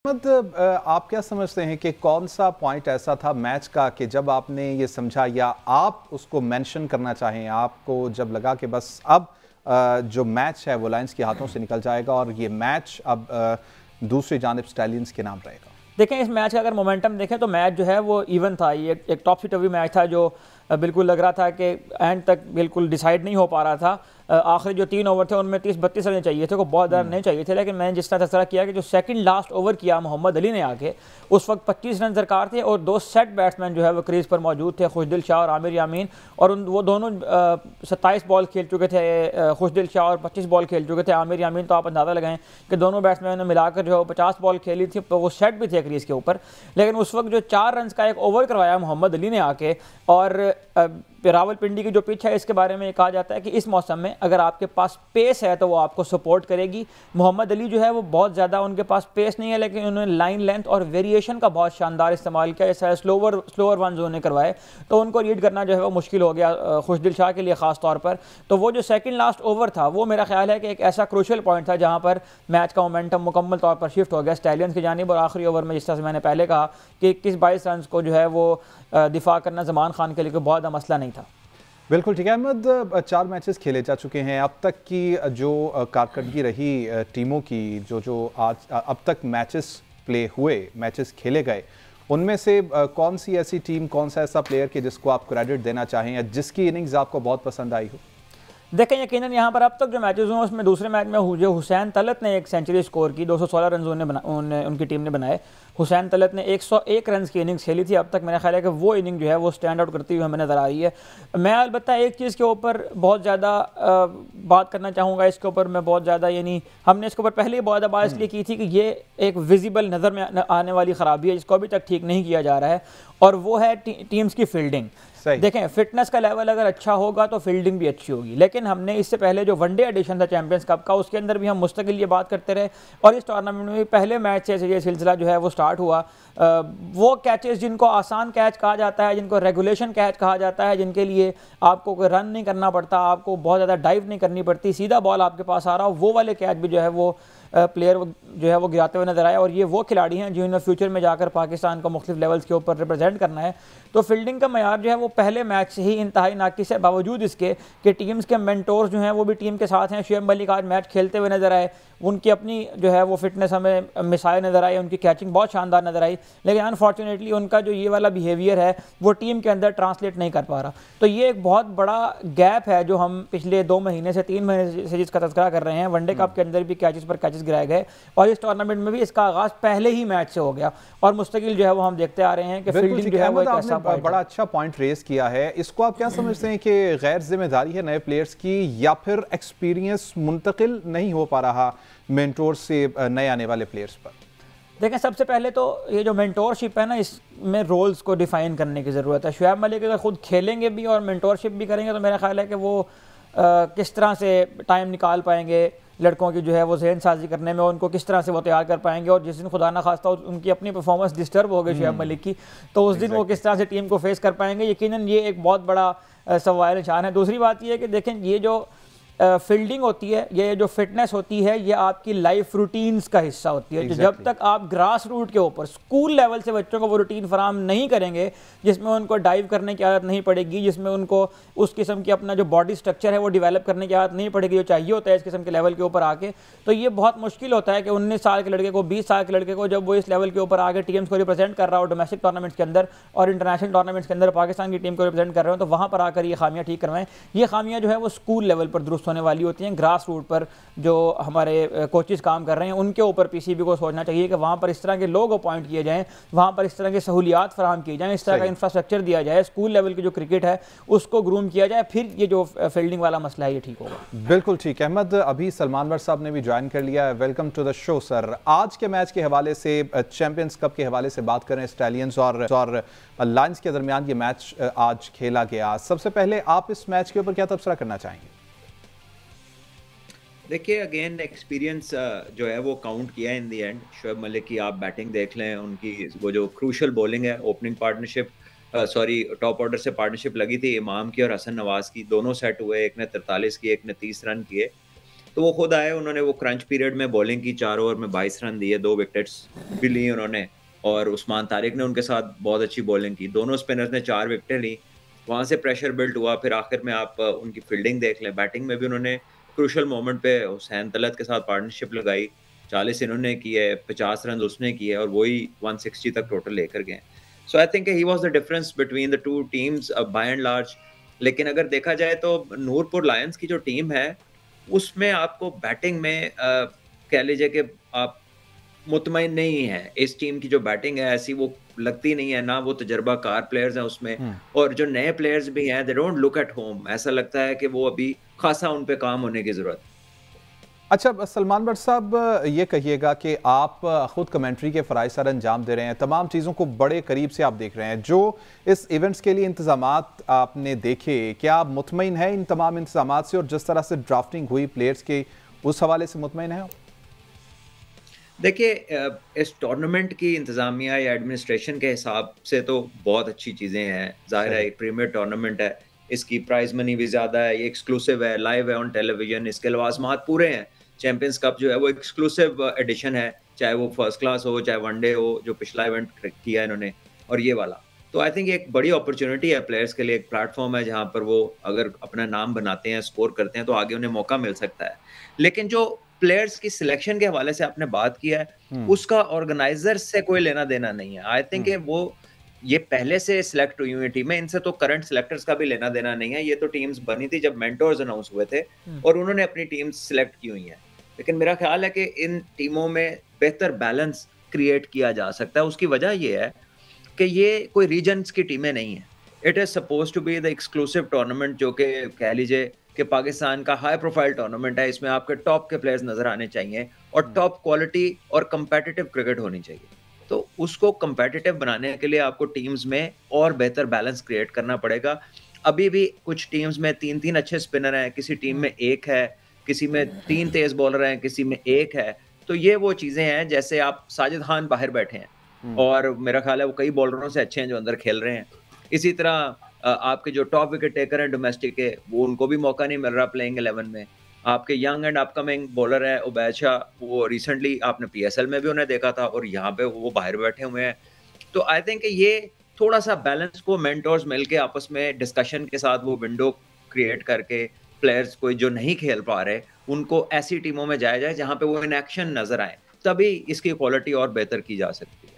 आप क्या समझते हैं कि कौन सा पॉइंट ऐसा था मैच का कि जब आपने ये समझा या आप उसको मेंशन करना चाहें, आपको जब लगा कि बस अब जो मैच है वो लायंस के हाथों से निकल जाएगा और ये मैच अब दूसरी जानिब स्टैलियंस के नाम रहेगा? देखें, इस मैच का अगर मोमेंटम देखें तो मैच जो है वो इवन था। ये एक टॉप टवी मैच था जो बिल्कुल लग रहा था कि एंड तक बिल्कुल डिसाइड नहीं हो पा रहा था। आखिरी जो 3 ओवर थे उनमें 30-32 रन चाहिए थे, को बहुत ज़्यादा नहीं चाहिए थे। लेकिन मैंने जिस तरह तस्करा किया कि जो सेकंड लास्ट ओवर किया मोहम्मद अली ने आके, उस वक्त 25 रन दरकार थे और 2 सेट बैट्समैन जो है वो क्रीज पर मौजूद थे, खुशदिल शाह और आमिर यामीन। और वो दोनों 27 बॉल खेल चुके थे खुशदिल शाह और 25 बॉल खेल चुके थे आमिर यामीन। तो आप अंदाज़ा लगाएं कि दोनों बैट्समैन ने मिलाकर जो है 50 बॉल खेली थी, तो वो सेट भी थे क्रीज के ऊपर। लेकिन उस वक्त जो 4 रन का एक ओवर करवाया मोहम्मद अली ने आके, और रावलपिंडी की जो पिच है इसके बारे में कहा जाता है कि इस मौसम में अगर आपके पास पेस है तो वो आपको सपोर्ट करेगी। मोहम्मद अली जो है वो बहुत ज़्यादा उनके पास पेस नहीं है, लेकिन उन्होंने लाइन लेंथ और वेरिएशन का बहुत शानदार इस्तेमाल किया। जैसे स्लोअर वन उन्होंने करवाए तो उनको रीड करना जो है वो मुश्किल हो गया खुशदिल शाह के लिए ख़ास तौर पर। तो वो जो सेकंड लास्ट ओवर था वो मेरा ख्याल है कि एक ऐसा क्रूशियल पॉइंट था जहाँ पर मैच का मोमेंटम मुकम्मल तौर पर शिफ्ट हो गया स्टैलियंस की जानिब। और आखिरी ओवर में जिस तरह से मैंने पहले कहा कि 21-22 रन को जो है वो दिफा करना ज़मान खान के लिए कोई बहुत मसला नहीं था। बिल्कुल ठीक है अहमद, 4 मैचेस खेले जा चुके हैं। अब तक की जो कारकर्दगी रही टीमों की, जो आज अब तक मैचेस प्ले हुए, मैचेस खेले गए, उनमें से कौन सी ऐसी टीम, कौन सा ऐसा प्लेयर के जिसको आप क्रेडिट देना चाहें या जिसकी इनिंग्स आपको बहुत पसंद आई हो? देखें, यकीनन यहाँ पर अब तक जो मैचेस हुए उसमें दूसरे मैच में जो हुसैन तलत ने एक सेंचुरी स्कोर की, 216 रन उनकी टीम ने बनाए। हुसैन तलत ने 101 रन की इनिंग्स खेली थी अब तक। मेरा ख्याल है कि वो इनिंग जो है वो स्टैंड आउट करती हुई हमें नज़र आ रही है। मैं अलबत्ता एक चीज़ के ऊपर बहुत ज़्यादा बात करना चाहूँगा, इसके ऊपर मैं बहुत ज़्यादा, यानी हमने इसके ऊपर पहले ही बहुत ज़्यादा बात इसलिए की थी कि ये एक विजिबल नज़र में आने वाली ख़राबी है जिसको अभी तक ठीक नहीं किया जा रहा है, और वो है टीम्स की फील्डिंग। देखें, फिटनेस का लेवल अगर अच्छा होगा तो फील्डिंग भी अच्छी होगी। लेकिन हमने इससे पहले जो वनडे एडिशन था चैंपियंस कप का, उसके अंदर भी हम मुस्तकिल ये बात करते रहे, और इस टूर्नामेंट में भी पहले मैच से ये सिलसिला जो है वो स्टार्ट हुआ। वो कैचेस जिनको आसान कैच कहा जाता है, जिनको रेगुलेशन कैच कहा जाता है, जिनके लिए आपको कोई रन नहीं करना पड़ता, आपको बहुत ज़्यादा डाइव नहीं करनी पड़ती, सीधा बॉल आपके पास आ रहा हो, वो वाले कैच भी जो है वो प्लेयर जो है वो गिराते हुए नजर आए। और ये वो खिलाड़ी हैं जिन्होंने फ्यूचर में जाकर पाकिस्तान को मुख्तलिफ लेवल्स के ऊपर रिप्रेजेंट करना है। तो फील्डिंग का मयार जो है वो पहले मैच से ही इंतहाई नाकिस है, बावजूद इसके कि टीम्स के मेंटोर्स जो हैं वो भी टीम के साथ हैं। शुएब मलिक आज मैच खेलते हुए नजर आए, उनकी अपनी जो है वो फिटनेस हमें मिसाइल नज़र आई, उनकी कैचिंग बहुत शानदार नज़र आई। लेकिन अनफॉर्चुनेटली उनका जो ये वाला बिहेवियर है वो टीम के अंदर ट्रांसलेट नहीं कर पा रहा। तो ये एक बहुत बड़ा गैप है जो हम पिछले 2 महीने से 3 महीने से जिसका तज़किरा कर रहे हैं। वनडे कप के अंदर भी कैचेस पर कैचेस गिराए गए, और इस टूर्नामेंट में भी इसका आगाज़ पहले ही मैच से हो गया, और मुस्तकिल जो है वो हम देखते आ रहे हैं कि फील्डिंग जो है वो एक ऐसा बड़ा अच्छा पॉइंट रेज किया है। इसको आप क्या समझते हैं कि गैर जिम्मेदारी है नए प्लेयर्स की, या फिर एक्सपीरियंस मुंतकिल नहीं हो पा रहा मेंटोर से नए आने वाले प्लेयर्स पर? देखें, सबसे पहले तो ये जो मेंटोरशिप है ना, इसमें रोल्स को डिफाइन करने की ज़रूरत है। शुएब मलिक अगर खुद खेलेंगे भी और मेंटोरशिप भी करेंगे तो मेरा ख्याल है कि वो किस तरह से टाइम निकाल पाएंगे लड़कों की जो है वो जहन साजी करने में, उनको किस तरह से वो तैयार कर पाएंगे। और जिस दिन खुदा ना खास्ता उनकी अपनी परफॉर्मेंस डिस्टर्ब हो गई शुएब मलिक की, तो उस दिन वो किस तरह से टीम को फेस कर पाएंगे, यकीनन ये एक बहुत बड़ा सवाल निशान है। दूसरी बात ये है कि देखें, ये जो फील्डिंग होती है, ये जो फिटनेस होती है, ये आपकी लाइफ रूटीन्स का हिस्सा होती है। जब तक आप ग्रास रूट के ऊपर स्कूल लेवल से बच्चों को वो रूटीन फराम नहीं करेंगे जिसमें उनको डाइव करने की आदत नहीं पड़ेगी, जिसमें उनको उस किस्म की अपना जो बॉडी स्ट्रक्चर है वो डेवलप करने की आदत नहीं पड़ेगी जो चाहिए होता है इस किस्म के लेवल के ऊपर आके, तो ये बहुत मुश्किल होता है कि 19 साल के लड़के को, 20 साल के लड़के को, जब वो इस लेवल के ऊपर आके टीम्स को रिप्रेजेंट कर रहा हो डोमेस्टिक टूर्नामेंट्स के अंदर और इंटरनेशनल टूर्नामेंट्स के अंदर पाकिस्तान की टीम को रिप्रेजेंट कर रहे हो, तो वहाँ पर आकर ये खामियाँ ठीक करवाएं। ये खामियाँ जो है वो स्कूल लेवल पर दुरुस्त होने वाली होती हैं। ग्रास रूट पर जो हमारे कोचेस काम कर रहे हैं उनके ऊपर पीसीबी को सोचना चाहिए कि वहाँ पर इस तरह के लोग अपॉइंट किए जाएं, वहाँ पर इस तरह की सहूलियात फराहम की जाएं, इस तरह का इंफ्रास्ट्रक्चर दिया जाए, स्कूल लेवल की जो क्रिकेट है उसको ग्रूम किया जाए, फिर ये जो फील्डिंग वाला मसला है ये ठीक होगा। बिल्कुल ठीक है अहमद, अभी सलमान वर साहब ने भी ज्वाइन कर लिया है। Welcome to the show sir. आज के मैच के हवाले से, चैंपियंस कप के हवाले से बात करें, स्टैलियंस और लायंस के दरमियान ये मैच आज खेला गया। सबसे पहले आप इस मैच के ऊपर क्या तबसरा करना चाहेंगे? देखिए, अगेन एक्सपीरियंस जो है वो काउंट किया इन दी एंड। शुएब मलिक की आप बैटिंग देख लें, उनकी वो जो क्रूशल बॉलिंग है, ओपनिंग पार्टनरशिप टॉप ऑर्डर से पार्टनरशिप लगी थी इमाम की और हसन नवाज की, दोनों सेट हुए, एक ने 43 किए, एक ने 30 रन किए। तो वो खुद आए, उन्होंने वो क्रंच पीरियड में बॉलिंग की, 4 ओवर में 22 रन दिए, 2 विकेट्स भी ली उन्होंने, और उस्मान तारिक ने उनके साथ बहुत अच्छी बॉलिंग की, दोनों स्पिनर्स ने 4 विकेटें ली। वहाँ से प्रेशर बिल्ड हुआ, फिर आखिर में आप उनकी फील्डिंग देख लें, बैटिंग में भी उन्होंने क्रूशियल मोमेंट पे हुसैन तलत के साथ पार्टनरशिप लगाई, 40 इन्होंने किए, 50 रन उसने किए और वही 160 तक टोटल लेकर गए। So I think he was the difference between the two teams by and large. लेकिन अगर देखा जाए तो नूरपुर लायंस की जो टीम है उसमें आपको बैटिंग में कह लीजिए कि आप मुतमईन नहीं है। इस टीम की जो बैटिंग है ऐसी वो लगती नहीं है, ना वो तजर्बाकार प्लेयर्स हैं उसमें, और जो नए प्लेयर्स भी हैं they don't look at home, ऐसा लगता है कि वो अभी खासा उन पे काम होने की जरूरत। अच्छा सलमान भट्ट साहब, ये कहिएगा कि आप खुद कमेंट्री के फ़राइज़ सर अंजाम दे रहे हैं, तमाम चीज़ों को बड़े करीब से आप देख रहे हैं, जो इस इवेंट्स के लिए इंतज़ामात आपने देखे, क्या आप मुतमईन हैं इन तमाम इंतज़ामात से, और जिस तरह से ड्राफ्टिंग हुई प्लेयर्स के उस हवाले से मुतमईन हैं आप? देखिए, इस टूर्नामेंट की इंतज़ामिया या एडमिनिस्ट्रेशन के हिसाब से तो बहुत अच्छी चीज़ें हैं। ज़ाहिर है एक प्रीमियर टूर्नामेंट है, इसकी प्राइज़ मनी भी ज़्यादा है, ये एक्सक्लूसिव है, लाइव है ऑन टेलीविज़न, इसके लवाज़मात पूरे हैं। चैंपियंस कप जो है वो एक्सक्लूसिव एडिशन है, चाहे वो फर्स्ट क्लास हो, चाहे वनडे हो, जो पिछला इवेंट किया इन्होंने, और ये वाला। तो आई थिंक ये एक बड़ी अपॉर्चुनिटी है प्लेयर्स के लिए, एक प्लेटफॉर्म है जहाँ पर वो अगर अपना नाम बनाते हैं, स्कोर करते हैं, तो आगे उन्हें मौका मिल सकता है। लेकिन जो प्लेयर्स की सिलेक्शन के हवाले से आपने बात किया है, उसका ऑर्गेनाइजर से कोई लेना देना नहीं है। आई थिंक वो ये पहले से सिलेक्ट हुई हुई टीमें, इनसे तो करंट सिलेक्टर्स का भी लेना देना नहीं है। ये तो टीम्स बनी थी जब मेंटोर्स अनाउंस हुए थे और उन्होंने अपनी टीम्स सिलेक्ट की हुई हैं। लेकिन मेरा ख्याल है कि इन टीमों में बेहतर बैलेंस क्रिएट किया जा सकता है। उसकी वजह ये है कि ये कोई रीजन्स की टीमें नहीं है। It is suppose to be the exclusive tournament, जो कि कह लीजिए कि पाकिस्तान का हाई प्रोफाइल टूर्नामेंट है। इसमें आपके टॉप के प्लेयर्स नजर आने चाहिए और टॉप क्वालिटी और कंपेटिटिव क्रिकेट होनी चाहिए। तो उसको कंपेटिटिव बनाने के लिए आपको टीम्स में और बेहतर बैलेंस क्रिएट करना पड़ेगा। अभी भी कुछ टीम्स में 3-3 अच्छे स्पिनर हैं, किसी टीम में 1 है, किसी में 3 तेज बॉलर हैं, किसी में 1 है। तो ये वो चीजें हैं, जैसे आप साजिद खान बाहर बैठे हैं और मेरा ख्याल है वो कई बॉलरों से अच्छे हैं जो अंदर खेल रहे हैं। इसी तरह आपके जो टॉप विकेट टेकर हैं डोमेस्टिक के, वो उनको भी मौका नहीं मिल रहा प्लेइंग 11 में। आपके यंग एंड अपकमिंग बॉलर है उबैद शाह, वो रिसेंटली आपने पीएसएल में भी उन्हें देखा था और यहाँ पे वो बाहर बैठे हुए हैं। तो आई थिंक ये थोड़ा सा बैलेंस को मेंटोर्स मिलके आपस में डिस्कशन के साथ वो विंडो क्रिएट करके प्लेयर्स को जो नहीं खेल पा रहे उनको ऐसी टीमों में जाया जाए जहाँ पे वो इन एक्शन नजर आए, तभी इसकी क्वालिटी और बेहतर की जा सकती है।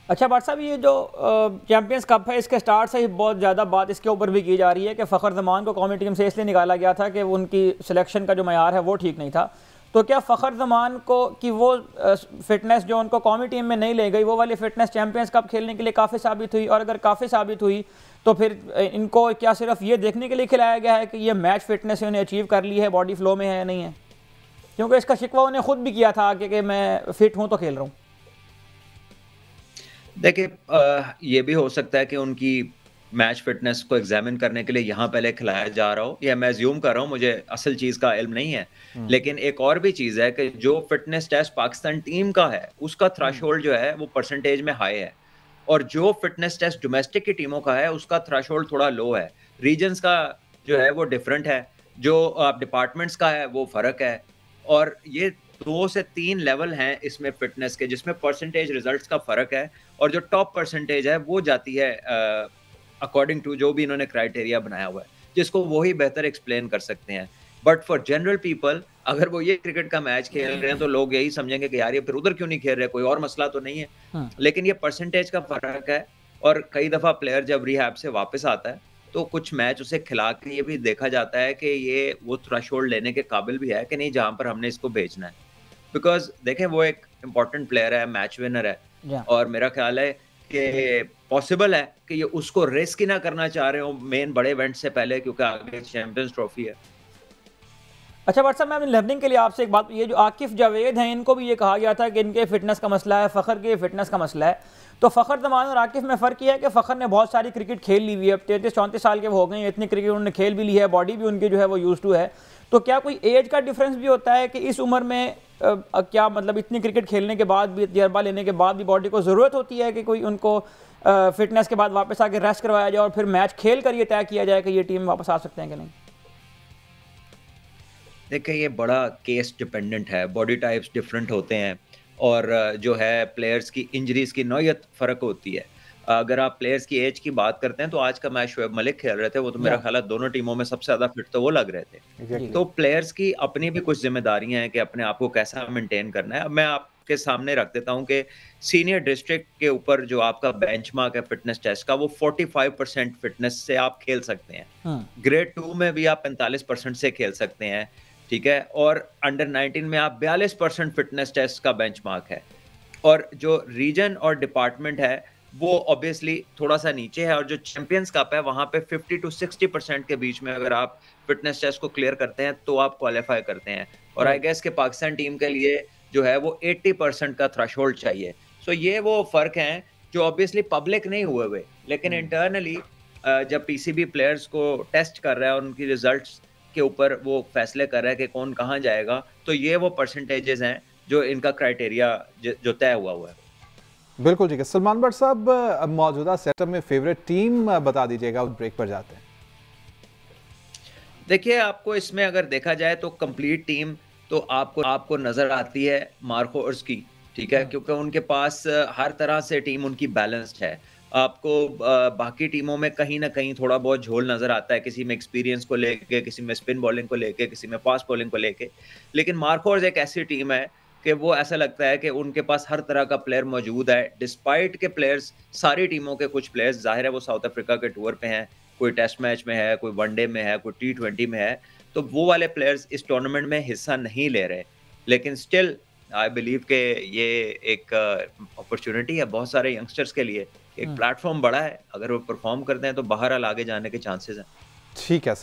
अच्छा भट्ट साहब, ये जो चैंपियंस कप है इसके स्टार्ट से ही बहुत ज़्यादा बात इसके ऊपर भी की जा रही है कि फ़खर ज़मान को कौमी टीम से इसलिए निकाला गया था कि उनकी सिलेक्शन का जो मयार है वो ठीक नहीं था। तो क्या फ़खर ज़मान को कि वो फिटनेस जो उनको कौमी टीम में नहीं ले गई, वो वाली फिटनेस चैंपियंस कप खेलने के लिए काफ़ी साबित हुई? और अगर काफ़ी साबित हुई तो फिर इनको क्या सिर्फ ये देखने के लिए खिलाया गया है कि ये मैच फिटनेस उन्हें अचीव कर ली है, बॉडी फ्लो में है या नहीं है? क्योंकि इसका शिकवा उन्हें खुद भी किया था कि मैं फिट हूँ तो खेल रहा हूँ। देखिए, ये भी हो सकता है कि उनकी मैच फिटनेस को एग्जामिन करने के लिए यहाँ पहले खिलाया जा रहा हो, या मैं अज्यूम कर रहा हूँ, मुझे असल चीज़ का इल्म नहीं है। लेकिन एक और भी चीज़ है कि जो फिटनेस टेस्ट पाकिस्तान टीम का है उसका थ्रेशोल्ड जो है वो परसेंटेज में हाई है, और जो फिटनेस टेस्ट डोमेस्टिक की टीमों का है उसका थ्रेशोल्ड थोड़ा लो है। रीजन्स का जो है वो डिफरेंट है, जो डिपार्टमेंट्स का है वो फ़र्क है, और ये 2 से 3 लेवल हैं इसमें फिटनेस के, जिसमें परसेंटेज रिजल्ट्स का फ़र्क है, और जो टॉप परसेंटेज है वो जाती है अकॉर्डिंग टू जो भी इन्होंने क्राइटेरिया बनाया हुआ है, जिसको वही बेहतर एक्सप्लेन कर सकते हैं। बट फॉर जनरल पीपल, अगर वो ये क्रिकेट का मैच खेल रहे हैं तो लोग यही समझेंगे कि यार ये फिर उधर क्यों नहीं खेल रहे, कोई और मसला तो नहीं है। लेकिन ये परसेंटेज का फ़र्क है, और कई दफ़ा प्लेयर जब रिहैब से वापस आता है तो कुछ मैच उसे खिला के ये भी देखा जाता है कि ये वो थ्रेशोल्ड लेने के काबिल भी है कि नहीं जहाँ पर हमने इसको भेजना है। बिकॉज देखें, वो एक इम्पॉर्टेंट प्लेयर है, मैच विनर है, और मेरा ख्याल है कि पॉसिबल है कि ये उसको रिस्क ही ना करना चाह रहे हो मेन बड़े इवेंट से पहले, क्योंकि आगे चैंपियंस ट्रॉफी है। अच्छा भट्ट साहब, मैं अपनी लर्निंग के लिए आपसे एक बात, ये जो आकिफ जावेद हैं इनको भी ये कहा गया था कि इनके फिटनेस का मसला है, फ़खर के फिटनेस का मसला है। तो फ़खर ज़मान और आकिफ में फ़र्क ये है कि फ़खर ने बहुत सारी क्रिकेट खेल ली हुई है, अब 33-34 साल के वो हो गए हैं, इतनी क्रिकेट उन्होंने खेल भी ली है, बॉडी भी उनकी जो है वो यूज टू है। तो क्या कोई एज का डिफरेंस भी होता है कि इस उम्र में क्या मतलब इतनी क्रिकेट खेलने के बाद भी, तजर्बा लेने के बाद भी बॉडी को ज़रूरत होती है कि कोई उनको फिटनेस के बाद वापस आके रेस्ट करवाया जाए और फिर मैच खेल कर ये तय किया जाए कि ये टीम वापस आ सकते हैं कि नहीं? देखिए ये बड़ा केस डिपेंडेंट है, बॉडी टाइप्स डिफरेंट होते हैं और जो है प्लेयर्स की इंजरीज़ की नौयत फ़र्क होती है। अगर आप प्लेयर्स की एज की बात करते हैं तो आज का मैच शोएब मलिक खेल रहे थे, वो तो मेरा या ख़्याल है दोनों टीमों में सबसे ज़्यादा फिट तो वो लग रहे थे। जी तो प्लेयर्स की अपनी भी कुछ ज़िम्मेदारियाँ हैं कि अपने आप को कैसा मेंटेन करना है। अब मैं आपके सामने रख देता हूँ कि सीनियर डिस्ट्रिक्ट के ऊपर जो आपका बेंचमार्क है फिटनेस टेस्ट का, वो 45% फिटनेस से आप खेल सकते हैं। हम्म ग्रेड 2 में भी आप 45% से खेल सकते हैं, ठीक है? और अंडर 19 में आप 42% फिटनेस टेस्ट का बेंचमार्क है। और जो रीजन और डिपार्टमेंट है, वो ऑब्वियसली थोड़ा-सा नीचे है और जो चैंपियंस कप है, वहाँ पे 50 टू 60% के बीच में अगर आप फिटनेस टेस्ट को क्लियर करते हैं, तो आप क्वालीफाई करते हैं। और आई राइट गेस कि पाकिस्तान टीम के लिए जो है वो 80% का थ्रेशोल्ड चाहिए। सो ये वो फ़र्क हैं, जो ऑब्वियसली पब्लिक नहीं हुए हुए, लेकिन इंटरनली जब पीसीबी प्लेयर्स को टेस्ट कर रहा है और उनकी रिजल्ट्स के ऊपर वो फैसले कर रहा है कि कौन कहाँ जाएगा, तो ये वो परसेंटेजेस हैं जो इनका क्राइटेरिया जो तय हुआ है। बिल्कुल ठीक है। सलमान भट्ट साहब, अब मौजूदा सेटअप में फेवरेट टीम बता दीजिएगा, उस ब्रेक पर जाते हैं। देखिए, आपको इसमें अगर देखा जाए तो कंप्लीट टीम तो आपको आपको नज़र आती है मार्कोर्स की, ठीक है? क्योंकि उनके पास हर तरह से टीम उनकी बैलेंस्ड है। आपको बाकी टीमों में कहीं न कहीं थोड़ा बहुत झोल नज़र आता है, किसी में एक्सपीरियंस को लेके, किसी में स्पिन बॉलिंग को लेके, किसी में फास्ट बॉलिंग को लेके। लेकिन मार्कोर्स एक ऐसी टीम है कि वो ऐसा लगता है कि उनके पास हर तरह का प्लेयर मौजूद है। डिस्पाइट के प्लेयर्स सारी टीमों के कुछ प्लेयर्स ज़ाहिर है वो साउथ अफ्रीका के टूर पे हैं, कोई टेस्ट मैच में है, कोई वनडे में है, कोई टी20 में है, तो वो वाले प्लेयर्स इस टूर्नामेंट में हिस्सा नहीं ले रहे। लेकिन स्टिल आई बिलीव कि ये एक अपॉर्च्युनिटी है बहुत सारे यंगस्टर्स के लिए, एक प्लेटफॉर्म बड़ा है, अगर वो परफॉर्म करते हैं तो बहरहाल आगे जाने के चांसेस हैं। ठीक है।